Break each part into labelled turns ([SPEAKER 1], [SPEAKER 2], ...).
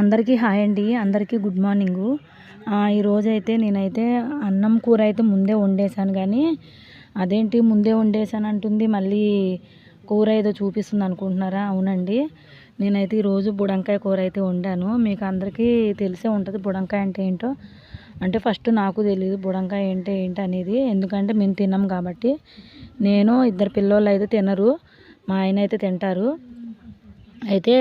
[SPEAKER 1] అందరికీ హాయ్ అండి. అందరికీ గుడ్ మార్నింగు. ఈరోజైతే నేనైతే అన్నం కూర అయితే ముందే వండేసాను, కానీ అదేంటి ముందే వండేసాను అంటుంది, మళ్ళీ కూర ఏదో చూపిస్తుంది అనుకుంటున్నారా? అవునండి, నేనైతే ఈరోజు బుడంకాయ కూర అయితే వండాను. మీకు అందరికీ తెలిసే ఉంటుంది బుడంకాయ అంటే ఏంటో. అంటే ఫస్ట్ నాకు తెలియదు బుడంకాయ ఏంటి అనేది, ఎందుకంటే మేము తిన్నాం కాబట్టి. నేను ఇద్దరు పిల్లోళ్ళు అయితే తినరు, మా ఆయన అయితే తింటారు. అయితే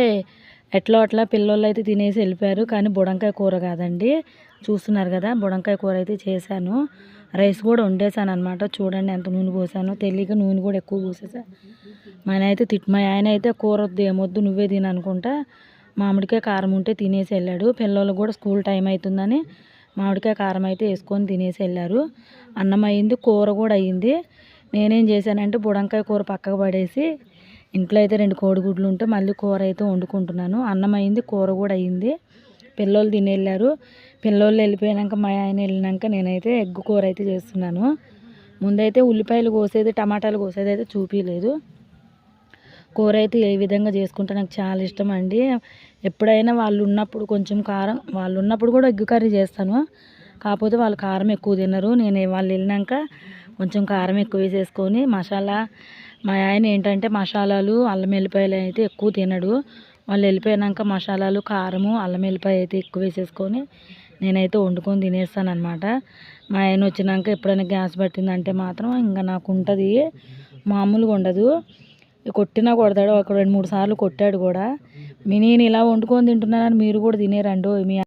[SPEAKER 1] ఎట్లా అట్లా పిల్లోళ్ళు అయితే తినేసి వెళ్ళిపోయారు, కానీ బుడంకాయ కూర కాదండి. చూస్తున్నారు కదా, బుడంకాయ కూర అయితే చేశాను. రైస్ కూడా వండేసాను అనమాట. చూడండి ఎంత నూనె పోసానో, తెలియక నూనె కూడా ఎక్కువ పోసేసా. మా ఆయన అయితే కూర వద్దు, ఏమొద్దు నువ్వే తిని అనుకుంటా మామిడికాయ కారం ఉంటే తినేసి వెళ్ళాడు. పిల్లలు కూడా స్కూల్ టైం అవుతుందని మామిడికాయ కారం అయితే వేసుకొని తినేసి వెళ్ళారు. అన్నం అయింది, కూర కూడా అయ్యింది. నేనేం చేశానంటే బుడంకాయ కూర పక్కకు పడేసి ఇంట్లో అయితే 2 కోడిగుడ్లు ఉంటే మళ్ళీ కూర అయితే వండుకుంటున్నాను. అన్నం అయింది, కూర కూడా అయ్యింది. పిల్లోళ్ళు తిని వెళ్ళారు. పిల్లోళ్ళు వెళ్ళిపోయాక మా ఆయన వెళ్ళినాక నేనైతే ఎగ్ కూర అయితే చేస్తున్నాను. ముందైతే ఉల్లిపాయలు కోసేది, టమాటాలు కోసేది అయితే చూపించలేదు. కూర అయితే ఏ విధంగా చేసుకుంటే నాకు చాలా ఇష్టం అండి. ఎప్పుడైనా వాళ్ళు ఉన్నప్పుడు కొంచెం కారం, వాళ్ళు ఉన్నప్పుడు కూడా ఎగ్ కర్రీ చేస్తాను. కాకపోతే వాళ్ళు కారం ఎక్కువ తినరు. వాళ్ళు వెళ్ళినాక కొంచెం కారం ఎక్కువ వేసేసుకొని మసాలా, మా ఆయన ఏంటంటే మసాలాలు అల్లం వెల్లిపాయలు అయితే ఎక్కువ తినడు. వాళ్ళు వెళ్ళిపోయాక మసాలాలు, కారము, అల్లం వెల్లిపాయ అయితే ఎక్కువ వేసేసుకొని నేనైతే వండుకొని తినేస్తాను అనమాట. మా ఆయన వచ్చినాక ఎప్పుడైనా గ్యాస్ పట్టిందంటే మాత్రం ఇంకా నాకు ఉంటుంది, మామూలుగా ఉండదు. కొట్టినా కొడతాడు, ఒక 2-3 సార్లు కొట్టాడు కూడా. నేను ఇలా వండుకొని తింటున్నానని మీరు కూడా తినేరండో. మీ